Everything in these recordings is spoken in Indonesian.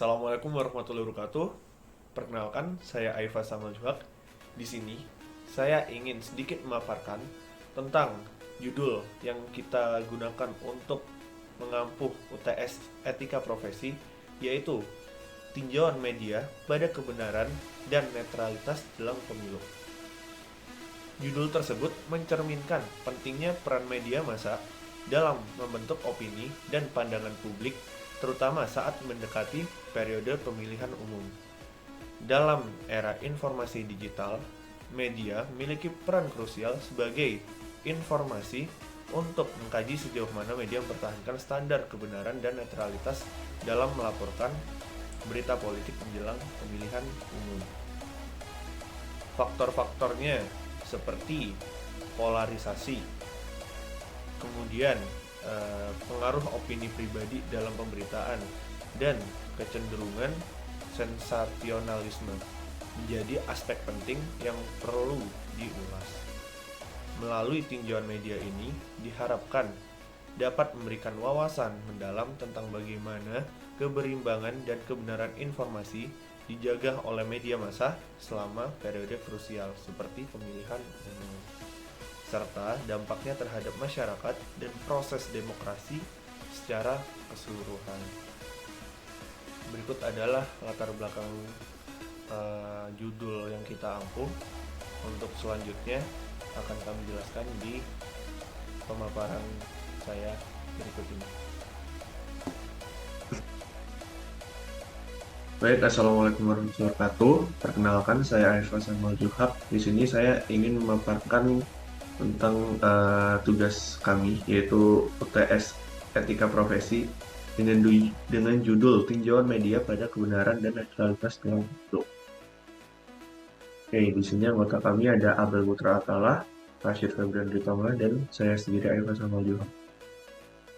Assalamualaikum warahmatullahi wabarakatuh. Perkenalkan, saya Aifa Samaljuhak. Di sini, saya ingin sedikit memaparkan tentang judul yang kita gunakan untuk mengampuh UTS Etika Profesi, yaitu Tinjauan Media pada Kebenaran dan Netralitas dalam Pemilu. Judul tersebut mencerminkan pentingnya peran media massa dalam membentuk opini dan pandangan publik, terutama saat mendekati periode pemilihan umum. Dalam era informasi digital, media memiliki peran krusial sebagai informasi untuk mengkaji sejauh mana media mempertahankan standar kebenaran dan netralitas dalam melaporkan berita politik menjelang pemilihan umum. Faktor-faktornya seperti polarisasi, kemudian pengaruh opini pribadi dalam pemberitaan, dan kecenderungan sensasionalisme menjadi aspek penting yang perlu diulas. Melalui tinjauan media ini diharapkan dapat memberikan wawasan mendalam tentang bagaimana keberimbangan dan kebenaran informasi dijaga oleh media massa selama periode krusial seperti pemilihan umum, serta dampaknya terhadap masyarakat dan proses demokrasi secara keseluruhan. Berikut adalah latar belakang judul yang kita ampuh. Untuk selanjutnya akan kami jelaskan di pemaparan saya berikut ini. Baik, assalamualaikum warahmatullahi wabarakatuh. Perkenalkan, saya Aifa Samaljuhak. Di sini saya ingin memaparkan tentang tugas kami, yaitu UTS Etika Profesi dengan judul Tinjauan Media pada Kebenaran dan Netralitas dalam Pemilu. Oke, di sini anggota kami ada Abel Putra Atala, Rashid Febrian Ritonga, dan saya sendiri Aifa Samaljuhak.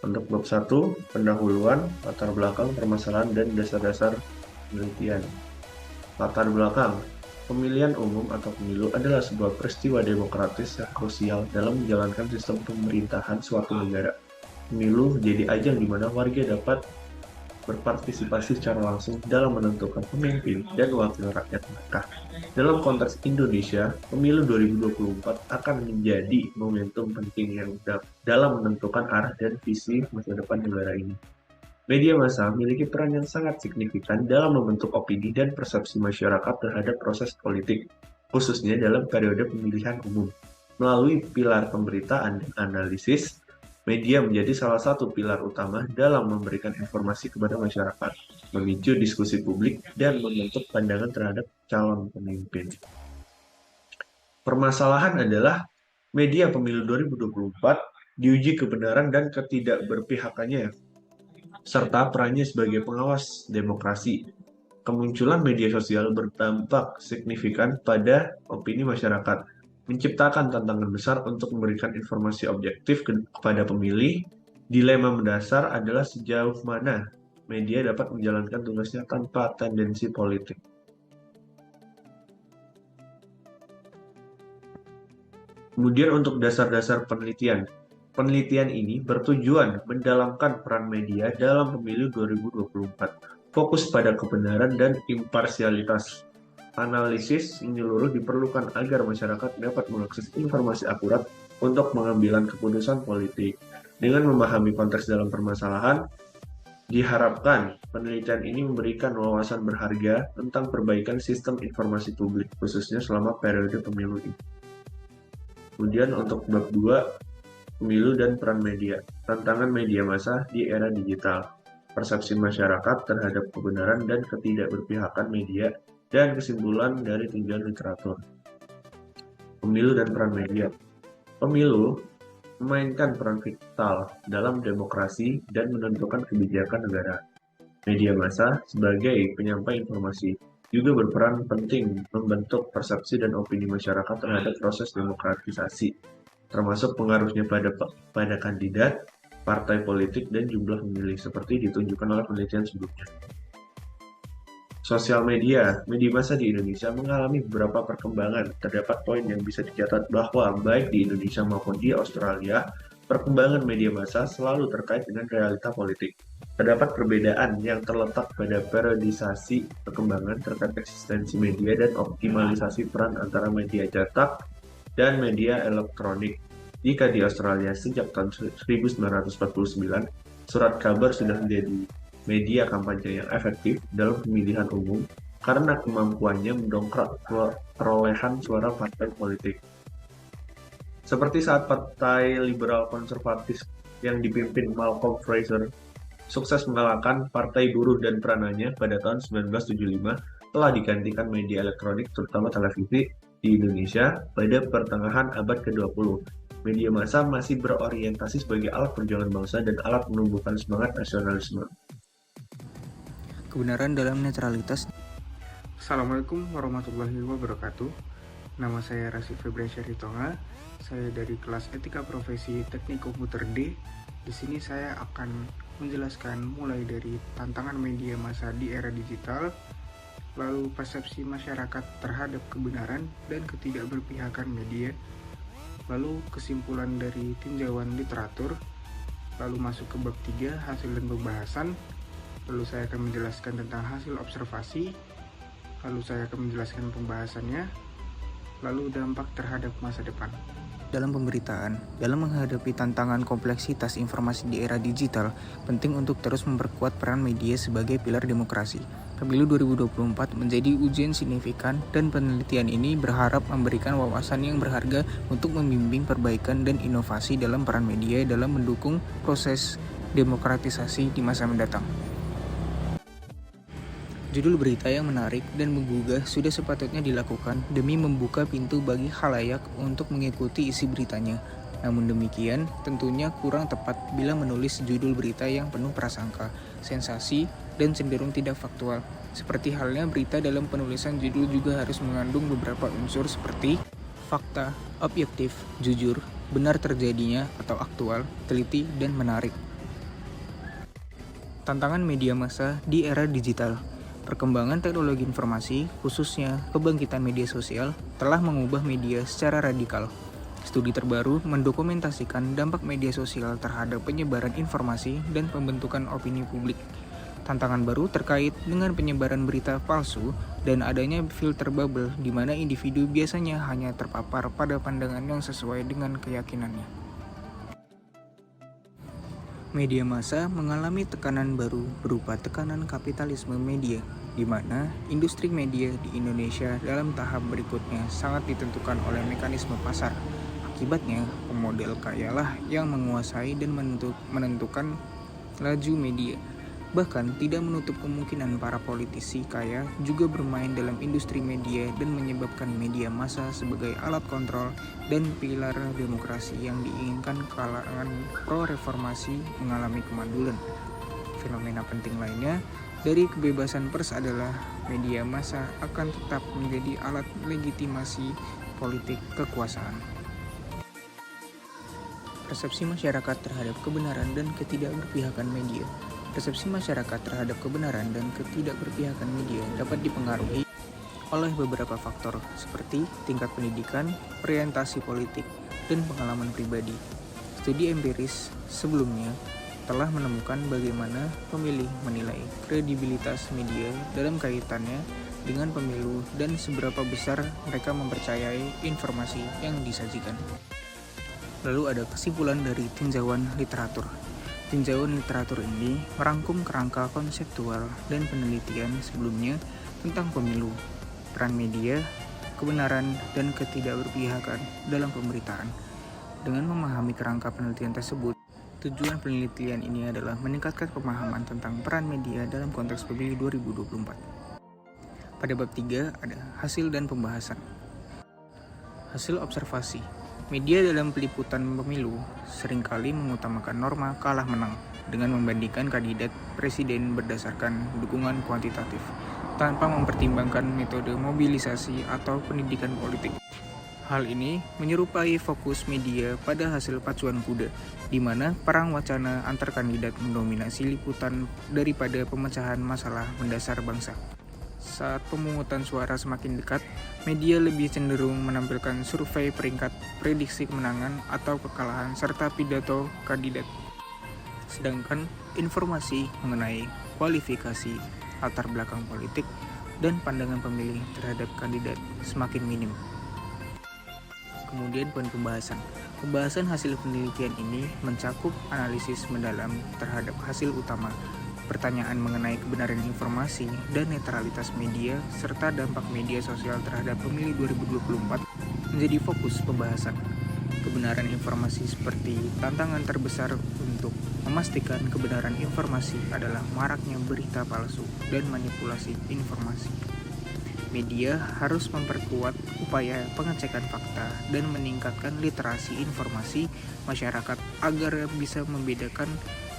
Untuk bab 1, pendahuluan, latar belakang, permasalahan, dan dasar-dasar penelitian. Latar belakang. Pemilihan umum atau pemilu adalah sebuah peristiwa demokratis yang krusial dalam menjalankan sistem pemerintahan suatu negara. Pemilu menjadi ajang di mana warga dapat berpartisipasi secara langsung dalam menentukan pemimpin dan wakil rakyat mereka. Dalam konteks Indonesia, pemilu 2024 akan menjadi momentum penting yang dalam menentukan arah dan visi masa depan negara ini. Media massa memiliki peran yang sangat signifikan dalam membentuk opini dan persepsi masyarakat terhadap proses politik, khususnya dalam periode pemilihan umum. Melalui pilar pemberitaan dan analisis, media menjadi salah satu pilar utama dalam memberikan informasi kepada masyarakat, memicu diskusi publik, dan membentuk pandangan terhadap calon pemimpin. Permasalahan adalah media pemilu 2024 diuji kebenaran dan ketidakberpihakannya, serta perannya sebagai pengawas demokrasi. Kemunculan media sosial berdampak signifikan pada opini masyarakat, menciptakan tantangan besar untuk memberikan informasi objektif kepada pemilih. Dilema mendasar adalah sejauh mana media dapat menjalankan tugasnya tanpa tendensi politik. Kemudian untuk dasar-dasar penelitian. Penelitian ini bertujuan mendalamkan peran media dalam pemilu 2024, fokus pada kebenaran dan imparsialitas. Analisis menyeluruh diperlukan agar masyarakat dapat mengakses informasi akurat untuk pengambilan keputusan politik. Dengan memahami konteks dalam permasalahan, diharapkan penelitian ini memberikan wawasan berharga tentang perbaikan sistem informasi publik, khususnya selama periode pemilu ini. Kemudian untuk bab 2, Pemilu dan peran media, tantangan media massa di era digital, persepsi masyarakat terhadap kebenaran dan ketidakberpihakan media, dan kesimpulan dari tinjauan literatur. Pemilu dan peran media. Pemilu memainkan peran vital dalam demokrasi dan menentukan kebijakan negara. Media massa sebagai penyampai informasi juga berperan penting membentuk persepsi dan opini masyarakat terhadap proses demokratisasi, termasuk pengaruhnya pada kandidat, partai politik, dan jumlah pemilih, seperti ditunjukkan oleh penelitian sebelumnya. Sosial media massa di Indonesia mengalami beberapa perkembangan. Terdapat poin yang bisa dicatat bahwa baik di Indonesia maupun di Australia, perkembangan media massa selalu terkait dengan realita politik. Terdapat perbedaan yang terletak pada periodisasi perkembangan terkait eksistensi media dan optimalisasi peran antara media cetak dan media elektronik. Jika di Australia sejak tahun 1949, surat kabar sudah menjadi media kampanye yang efektif dalam pemilihan umum karena kemampuannya mendongkrak perolehan suara partai politik. Seperti saat Partai Liberal Konservatif yang dipimpin Malcolm Fraser sukses mengalahkan Partai Buruh dan peranannya pada tahun 1975 telah digantikan media elektronik terutama televisi di Indonesia pada pertengahan abad ke-20. Media massa masih berorientasi sebagai alat perjuangan bangsa dan alat menumbuhkan semangat nasionalisme. Kebenaran dalam netralitas. Assalamualaikum warahmatullahi wabarakatuh. Nama saya Rasid Febrian Syaritonga. Saya dari kelas Etika Profesi Teknik Komputer D. Di sini saya akan menjelaskan mulai dari tantangan media massa di era digital, lalu persepsi masyarakat terhadap kebenaran dan ketidakberpihakan media, lalu kesimpulan dari tinjauan literatur, lalu masuk ke bab 3 hasil dan pembahasan, lalu saya akan menjelaskan tentang hasil observasi, lalu saya akan menjelaskan pembahasannya, lalu dampak terhadap masa depan. Dalam pemberitaan, dalam menghadapi tantangan kompleksitas informasi di era digital, penting untuk terus memperkuat peran media sebagai pilar demokrasi. Pemilu 2024 menjadi ujian signifikan dan penelitian ini berharap memberikan wawasan yang berharga untuk membimbing perbaikan dan inovasi dalam peran media dalam mendukung proses demokratisasi di masa mendatang. Judul berita yang menarik dan menggugah sudah sepatutnya dilakukan demi membuka pintu bagi khalayak untuk mengikuti isi beritanya. Namun demikian, tentunya kurang tepat bila menulis judul berita yang penuh prasangka, sensasi, dan cenderung tidak faktual. Seperti halnya berita dalam penulisan judul juga harus mengandung beberapa unsur seperti fakta, objektif, jujur, benar terjadinya atau aktual, teliti, dan menarik. Tantangan media massa di era digital. Perkembangan teknologi informasi, khususnya kebangkitan media sosial, telah mengubah media secara radikal. Studi terbaru mendokumentasikan dampak media sosial terhadap penyebaran informasi dan pembentukan opini publik. Tantangan baru terkait dengan penyebaran berita palsu dan adanya filter bubble di mana individu biasanya hanya terpapar pada pandangan yang sesuai dengan keyakinannya. Media massa mengalami tekanan baru berupa tekanan kapitalisme media, di mana industri media di Indonesia dalam tahap berikutnya sangat ditentukan oleh mekanisme pasar. Akibatnya, pemodal kayalah yang menguasai dan menentukan laju media. Bahkan tidak menutup kemungkinan para politisi kaya juga bermain dalam industri media dan menyebabkan media massa sebagai alat kontrol dan pilar demokrasi yang diinginkan kalangan pro-reformasi mengalami kemandulan. Fenomena penting lainnya dari kebebasan pers adalah media massa akan tetap menjadi alat legitimasi politik kekuasaan. Persepsi masyarakat terhadap kebenaran dan ketidakberpihakan media. Persepsi masyarakat terhadap kebenaran dan ketidakberpihakan media dapat dipengaruhi oleh beberapa faktor seperti tingkat pendidikan, orientasi politik, dan pengalaman pribadi. Studi empiris sebelumnya telah menemukan bagaimana pemilih menilai kredibilitas media dalam kaitannya dengan pemilu dan seberapa besar mereka mempercayai informasi yang disajikan. Lalu ada kesimpulan dari tinjauan literatur. Tinjauan literatur ini merangkum kerangka konseptual dan penelitian sebelumnya tentang pemilu, peran media, kebenaran, dan ketidakberpihakan dalam pemberitaan. Dengan memahami kerangka penelitian tersebut, tujuan penelitian ini adalah meningkatkan pemahaman tentang peran media dalam konteks pemilu 2024. Pada bab 3 ada hasil dan pembahasan. Hasil observasi. Media dalam peliputan pemilu seringkali mengutamakan norma kalah menang dengan membandingkan kandidat presiden berdasarkan dukungan kuantitatif tanpa mempertimbangkan metode mobilisasi atau pendidikan politik. Hal ini menyerupai fokus media pada hasil pacuan kuda, di mana perang wacana antar kandidat mendominasi liputan daripada pemecahan masalah mendasar bangsa. Saat pemungutan suara semakin dekat, media lebih cenderung menampilkan survei peringkat, prediksi kemenangan atau kekalahan, serta pidato kandidat. sedangkan informasi mengenai kualifikasi, latar belakang politik, dan pandangan pemilih terhadap kandidat semakin minim. Kemudian poin pembahasan. Pembahasan hasil penelitian ini mencakup analisis mendalam terhadap hasil utama, pertanyaan mengenai kebenaran informasi dan netralitas media, serta dampak media sosial terhadap pemilu 2024 menjadi fokus pembahasan. Kebenaran informasi seperti tantangan terbesar untuk memastikan kebenaran informasi adalah maraknya berita palsu dan manipulasi informasi. Media harus memperkuat upaya pengecekan fakta dan meningkatkan literasi informasi masyarakat agar bisa membedakan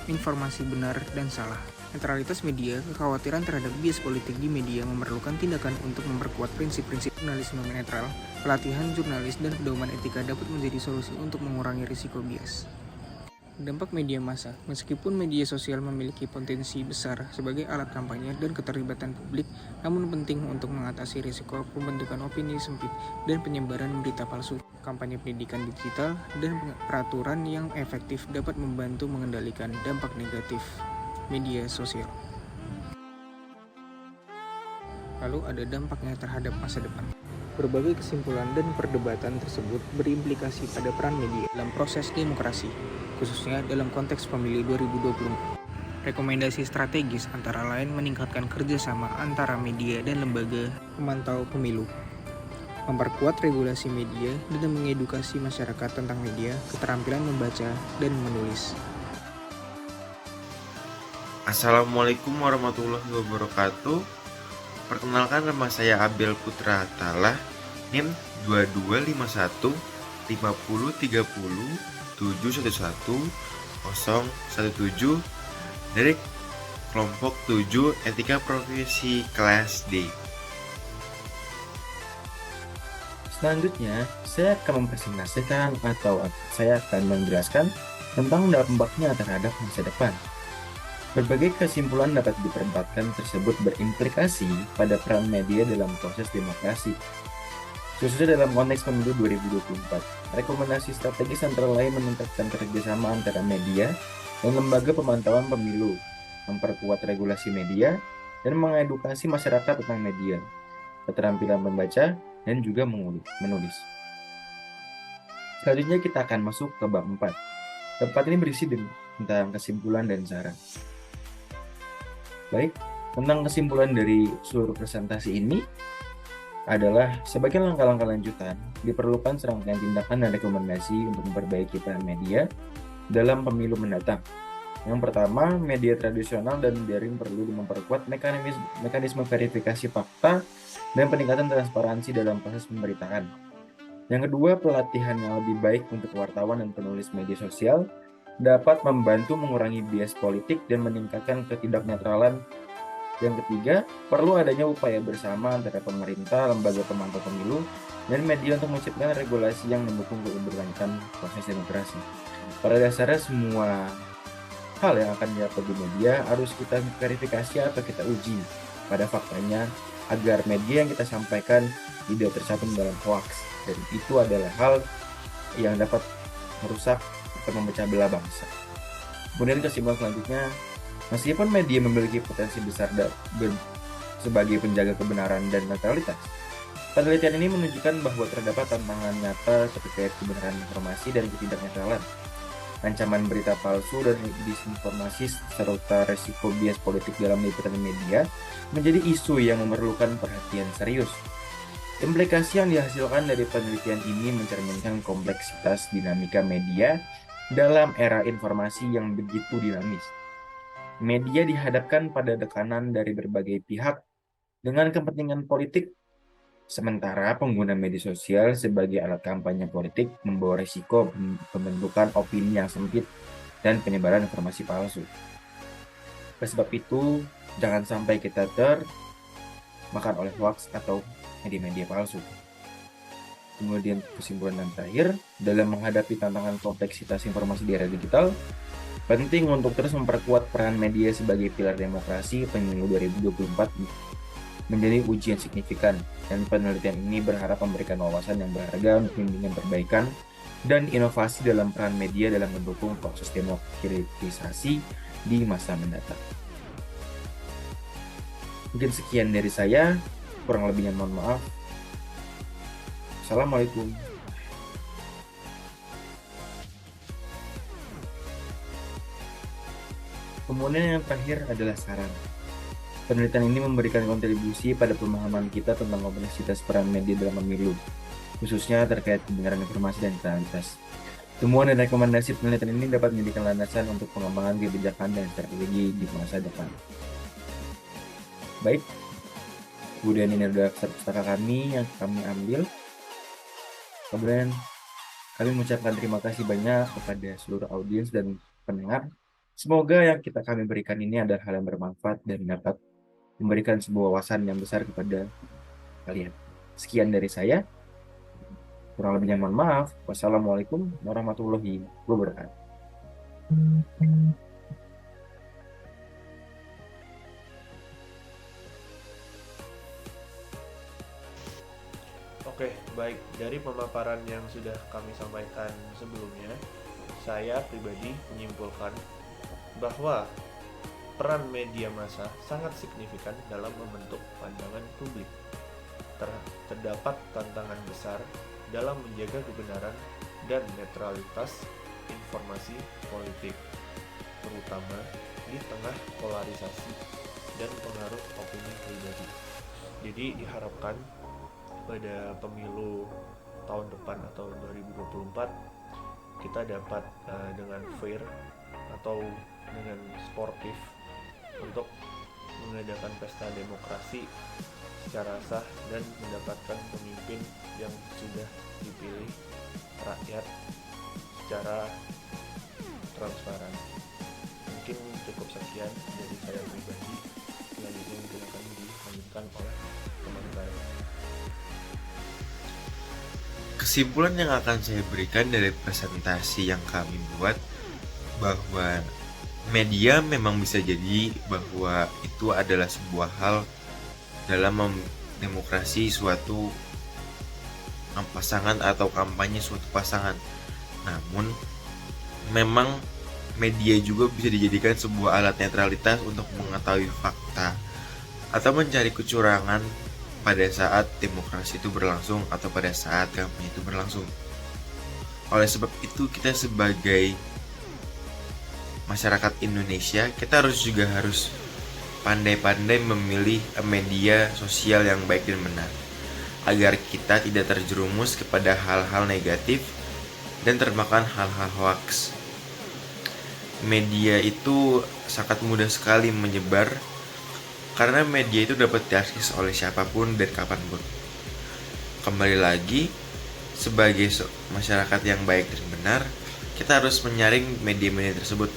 informasi benar dan salah. Netralitas media, kekhawatiran terhadap bias politik di media memerlukan tindakan untuk memperkuat prinsip-prinsip jurnalisme netral. Pelatihan jurnalis dan pedoman etika dapat menjadi solusi untuk mengurangi risiko bias. Dampak media massa. Meskipun media sosial memiliki potensi besar sebagai alat kampanye dan keterlibatan publik, namun penting untuk mengatasi risiko pembentukan opini sempit dan penyebaran berita palsu. Kampanye pendidikan digital dan peraturan yang efektif dapat membantu mengendalikan dampak negatif media sosial. Lalu ada dampaknya terhadap masa depan. Berbagai kesimpulan dan perdebatan tersebut berimplikasi pada peran media dalam proses demokrasi, khususnya dalam konteks pemilu 2024. Rekomendasi strategis antara lain meningkatkan kerjasama antara media dan lembaga pemantau pemilu, memperkuat regulasi media dan mengedukasi masyarakat tentang media, keterampilan membaca dan menulis. Assalamualaikum warahmatullahi wabarakatuh. Perkenalkan, nama saya Abel Putra Atala, NIM 2251 50 30 711 017 dari kelompok 7 Etika Profesi kelas D. Selanjutnya, saya akan mempresentasikan atau saya akan menjelaskan tentang dampaknya terhadap masa depan. Berbagai kesimpulan dapat diperdebatkan tersebut berimplikasi pada peran media dalam proses demokrasi, khususnya dalam konteks pemilu 2024. Rekomendasi strategis antara lain meningkatkan kerjasama antara media dan lembaga pemantauan pemilu, memperkuat regulasi media, dan mengedukasi masyarakat tentang media, keterampilan membaca, dan juga menulis. Selanjutnya kita akan masuk ke bab 4. Bab 4 ini berisi tentang kesimpulan dan saran. Baik, tentang kesimpulan dari seluruh presentasi ini adalah sebagai langkah-langkah lanjutan diperlukan serangkaian tindakan dan rekomendasi untuk memperbaiki peran media dalam pemilu mendatang. Yang pertama, media tradisional dan daring perlu memperkuat mekanisme verifikasi fakta dan peningkatan transparansi dalam proses pemberitaan. Yang kedua, pelatihan yang lebih baik untuk wartawan dan penulis media sosial dapat membantu mengurangi bias politik dan meningkatkan ketidaknetralan. Yang ketiga, perlu adanya upaya bersama antara pemerintah, lembaga pemantau pemilu, dan media untuk menciptakan regulasi yang mendukung keberlanjutan proses demokrasi. Pada dasarnya semua hal yang akan didapat di media harus kita verifikasi atau kita uji pada faktanya agar media yang kita sampaikan tidak tercantum dalam hoax, dan itu adalah hal yang dapat merusak atau memecah belah bangsa. Kemudian kesimpulan selanjutnya, meskipun media memiliki potensi besar sebagai penjaga kebenaran dan netralitas, penelitian ini menunjukkan bahwa terdapat tantangan nyata terkait kebenaran informasi dan ketidaknetralan. Ancaman berita palsu dan disinformasi serta resiko bias politik dalam liputan media menjadi isu yang memerlukan perhatian serius. Implikasi yang dihasilkan dari penelitian ini mencerminkan kompleksitas dinamika media dalam era informasi yang begitu dinamis. Media dihadapkan pada tekanan dari berbagai pihak dengan kepentingan politik, sementara pengguna media sosial sebagai alat kampanye politik membawa risiko pembentukan opini yang sempit dan penyebaran informasi palsu. Oleh sebab itu, jangan sampai kita termakan oleh hoax atau media-media palsu. Kemudian kesimpulan dan terakhir, dalam menghadapi tantangan kompleksitas informasi di era digital, penting untuk terus memperkuat peran media sebagai pilar demokrasi. Pemilu 2024 menjadi ujian signifikan, dan penelitian ini berharap memberikan wawasan yang berharga untuk bimbingan perbaikan dan inovasi dalam peran media dalam mendukung proses demokratisasi di masa mendatang. Mungkin sekian dari saya, kurang lebihnya mohon maaf. Assalamualaikum. Kemudian yang terakhir adalah saran. Penelitian ini memberikan kontribusi pada pemahaman kita tentang kompleksitas peran media dalam pemilu, khususnya terkait kebenaran informasi dan netralitas. Temuan dan rekomendasi penelitian ini dapat menjadikan landasan untuk pengembangan kebijakan dan strategi di masa depan. Baik, kemudian ini adalah pustaka kami yang kami ambil. Kemudian kami mengucapkan terima kasih banyak kepada seluruh audiens dan pendengar. Semoga yang kami berikan ini adalah hal yang bermanfaat dan dapat memberikan sebuah wawasan yang besar kepada kalian. Sekian dari saya. Kurang lebihnya mohon maaf. Wassalamualaikum warahmatullahi wabarakatuh. Oke, baik. Dari pemaparan yang sudah kami sampaikan sebelumnya, saya pribadi menyimpulkan bahwa peran media massa sangat signifikan dalam membentuk pandangan publik. Terdapat tantangan besar dalam menjaga kebenaran dan netralitas informasi politik, terutama di tengah polarisasi dan pengaruh opini pribadi. Jadi diharapkan pada pemilu tahun depan atau 2024 kita dapat dengan fair atau dengan sportif untuk mengadakan pesta demokrasi secara sah dan mendapatkan pemimpin yang sudah dipilih rakyat secara transparan. Mungkin cukup sekian dari saya pribadi. Selanjutnya mungkin akan dilanjutkan oleh teman saya. Kesimpulan yang akan saya berikan dari presentasi yang kami buat, bahwa media memang bisa jadi bahwa itu adalah sebuah hal dalam demokrasi suatu pasangan atau kampanye suatu pasangan. Namun memang media juga bisa dijadikan sebuah alat netralitas untuk mengetahui fakta atau mencari kecurangan pada saat demokrasi itu berlangsung atau pada saat kampanye itu berlangsung. Oleh sebab itu, kita sebagai masyarakat Indonesia, kita harus pandai-pandai memilih media sosial yang baik dan benar, agar kita tidak terjerumus kepada hal-hal negatif dan termakan hal-hal hoax. Media itu sangat mudah sekali menyebar, karena media itu dapat diakses oleh siapapun dan kapanpun. Kembali lagi, sebagai masyarakat yang baik dan benar, kita harus menyaring media-media tersebut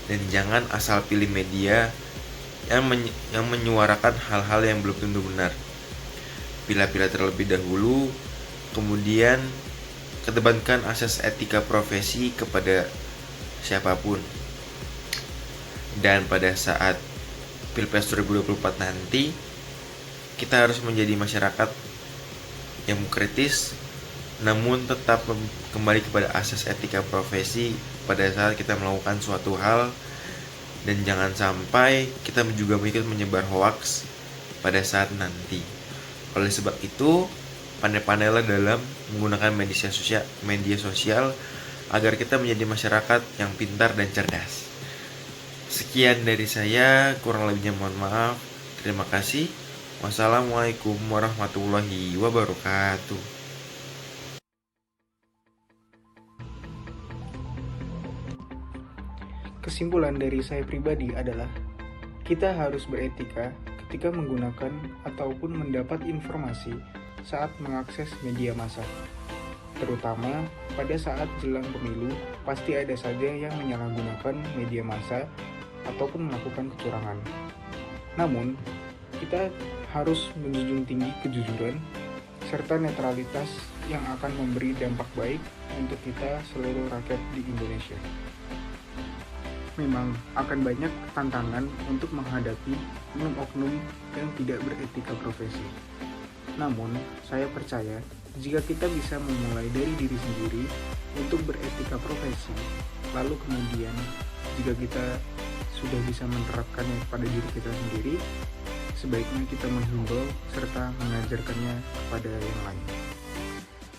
dan jangan asal pilih media yang menyuarakan hal-hal yang belum tentu benar. Pilih-pilih terlebih dahulu, kemudian kedepankan asas etika profesi kepada siapapun. Dan pada saat Pilpres 2024 nanti, kita harus menjadi masyarakat yang kritis, namun tetap kembali kepada asas etika profesi pada saat kita melakukan suatu hal, dan jangan sampai kita juga ikut menyebar hoax pada saat nanti. Oleh sebab itu, pandai-pandailah dalam menggunakan media sosial agar kita menjadi masyarakat yang pintar dan cerdas. Sekian dari saya, kurang lebihnya mohon maaf. Terima kasih. Wassalamualaikum warahmatullahi wabarakatuh. Kesimpulan dari saya pribadi adalah kita harus beretika ketika menggunakan ataupun mendapat informasi saat mengakses media massa. Terutama pada saat jelang pemilu, pasti ada saja yang menyalahgunakan media massa ataupun melakukan kecurangan. Namun, kita harus menjunjung tinggi kejujuran serta netralitas yang akan memberi dampak baik untuk kita seluruh rakyat di Indonesia. Memang akan banyak tantangan untuk menghadapi oknum-oknum yang tidak beretika profesi. Namun, saya percaya jika kita bisa memulai dari diri sendiri untuk beretika profesi, lalu kemudian jika kita sudah bisa menerapkannya pada diri kita sendiri, sebaiknya kita menghimbau serta mengajarkannya kepada yang lain.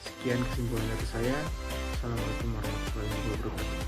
Sekian kesimpulan dari saya. Assalamualaikum warahmatullahi wabarakatuh.